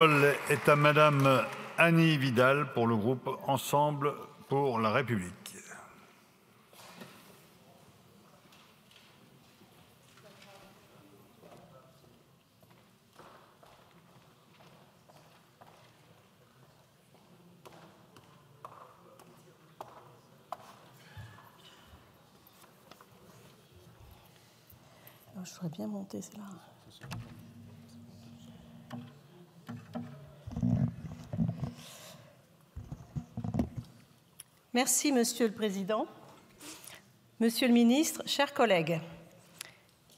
La parole est à Madame Annie Vidal pour le groupe Ensemble pour la République. Je voudrais bien monter, c'est là. Merci, Monsieur le Président. Monsieur le Ministre, chers collègues,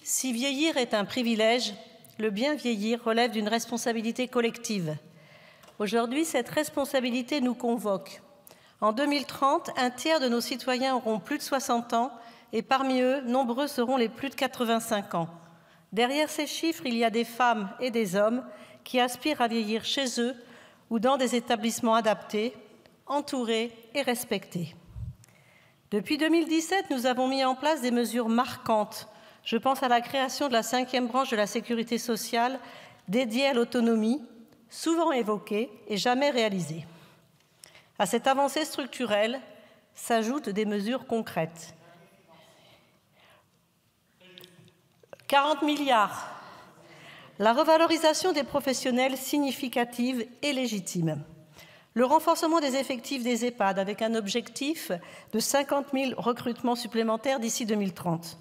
si vieillir est un privilège, le bien vieillir relève d'une responsabilité collective. Aujourd'hui, cette responsabilité nous convoque. En 2030, un tiers de nos citoyens auront plus de 60 ans et parmi eux, nombreux seront les plus de 85 ans. Derrière ces chiffres, il y a des femmes et des hommes qui aspirent à vieillir chez eux ou dans des établissements adaptés, entourés et respectés. Depuis 2017, nous avons mis en place des mesures marquantes. Je pense à la création de la 5e branche de la sécurité sociale dédiée à l'autonomie, souvent évoquée et jamais réalisée. À cette avancée structurelle s'ajoutent des mesures concrètes. 40 milliards. La revalorisation des professionnels significative et légitime. Le renforcement des effectifs des EHPAD avec un objectif de 50 000 recrutements supplémentaires d'ici 2030.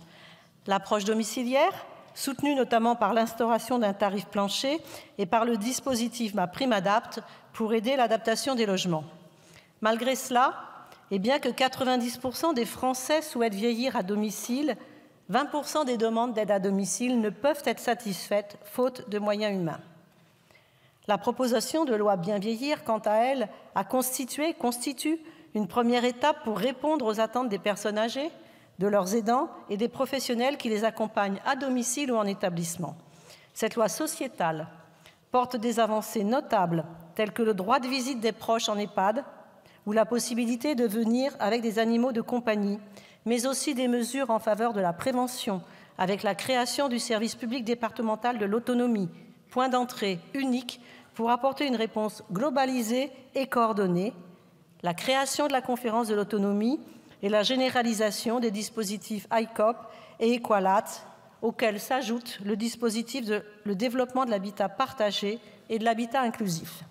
L'approche domiciliaire, soutenue notamment par l'instauration d'un tarif plancher et par le dispositif MaPrimeAdapt pour aider l'adaptation des logements. Malgré cela, et bien que 90% des Français souhaitent vieillir à domicile, 20% des demandes d'aide à domicile ne peuvent être satisfaites faute de moyens humains. La proposition de loi Bien vieillir, quant à elle, constitue une première étape pour répondre aux attentes des personnes âgées, de leurs aidants et des professionnels qui les accompagnent à domicile ou en établissement. Cette loi sociétale porte des avancées notables telles que le droit de visite des proches en EHPAD ou la possibilité de venir avec des animaux de compagnie, mais aussi des mesures en faveur de la prévention, avec la création du service public départemental de l'autonomie, point d'entrée unique pour apporter une réponse globalisée et coordonnée, la création de la conférence de l'autonomie et la généralisation des dispositifs ICOP et Equalat, auxquels s'ajoute le dispositif de le développement de l'habitat partagé et de l'habitat inclusif.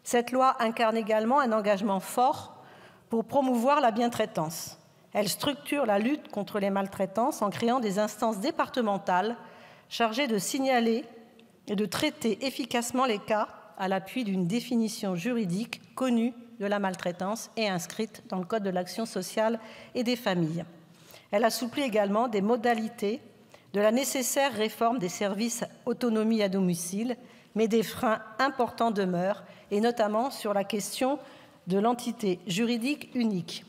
Cette loi incarne également un engagement fort pour promouvoir la bientraitance. Elle structure la lutte contre les maltraitances en créant des instances départementales chargées de signaler et de traiter efficacement les cas à l'appui d'une définition juridique connue de la maltraitance et inscrite dans le Code de l'action sociale et des familles. Elle assouplit également des modalités de la nécessaire réforme des services autonomie à domicile, mais des freins importants demeurent, et notamment sur la question de l'entité juridique unique.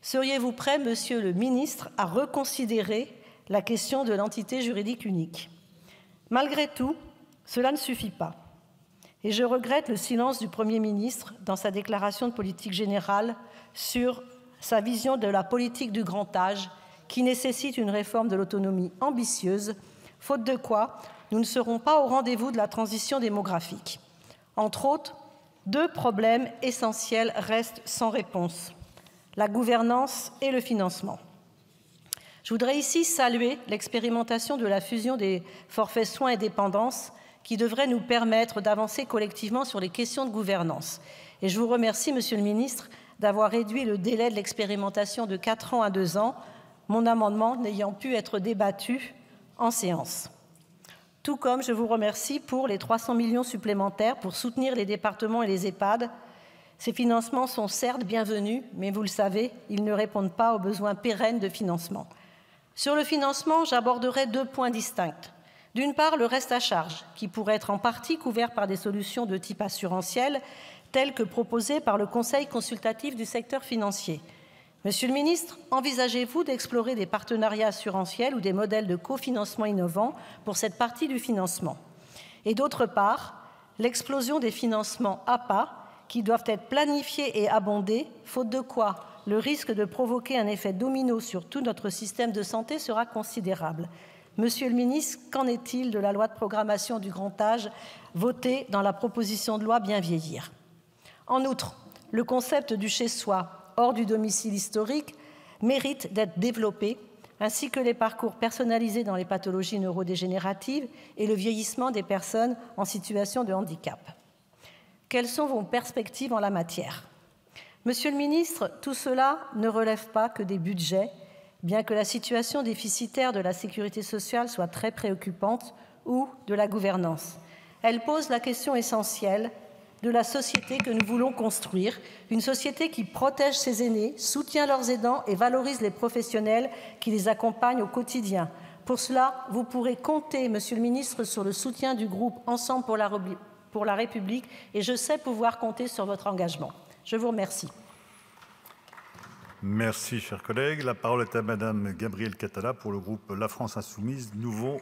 Seriez-vous prêt, Monsieur le Ministre, à reconsidérer la question de l'entité juridique unique? Malgré tout, cela ne suffit pas. Et je regrette le silence du Premier ministre dans sa déclaration de politique générale sur sa vision de la politique du grand âge qui nécessite une réforme de l'autonomie ambitieuse, faute de quoi nous ne serons pas au rendez-vous de la transition démographique. Entre autres, 2 problèmes essentiels restent sans réponse: la gouvernance et le financement. Je voudrais ici saluer l'expérimentation de la fusion des forfaits soins et dépendance qui devrait nous permettre d'avancer collectivement sur les questions de gouvernance. Et je vous remercie, Monsieur le Ministre, d'avoir réduit le délai de l'expérimentation de 4 ans à 2 ans, mon amendement n'ayant pu être débattu en séance. Tout comme je vous remercie pour les 300 millions supplémentaires pour soutenir les départements et les EHPAD. Ces financements sont certes bienvenus, mais vous le savez, ils ne répondent pas aux besoins pérennes de financement. Sur le financement, j'aborderai 2 points distincts. D'une part, le reste à charge, qui pourrait être en partie couvert par des solutions de type assurantiel, telles que proposées par le Conseil consultatif du secteur financier. Monsieur le ministre, envisagez-vous d'explorer des partenariats assurantiels ou des modèles de cofinancement innovants pour cette partie du financement? Et d'autre part, l'explosion des financements APA, qui doivent être planifiés et abondés, faute de quoi le risque de provoquer un effet domino sur tout notre système de santé sera considérable. Monsieur le ministre, qu'en est-il de la loi de programmation du grand âge votée dans la proposition de loi Bien vieillir? En outre, le concept du chez-soi, hors du domicile historique, mérite d'être développé, ainsi que les parcours personnalisés dans les pathologies neurodégénératives et le vieillissement des personnes en situation de handicap. Quelles sont vos perspectives en la matière? Monsieur le ministre, tout cela ne relève pas que des budgets, bien que la situation déficitaire de la sécurité sociale soit très préoccupante, ou de la gouvernance. Elle pose la question essentielle de la société que nous voulons construire, une société qui protège ses aînés, soutient leurs aidants et valorise les professionnels qui les accompagnent au quotidien. Pour cela, vous pourrez compter, Monsieur le ministre, sur le soutien du groupe Ensemble pour la République et je sais pouvoir compter sur votre engagement. Je vous remercie. Merci, chers collègues. La parole est à Madame Gabrielle Catala pour le groupe La France Insoumise, Nouveau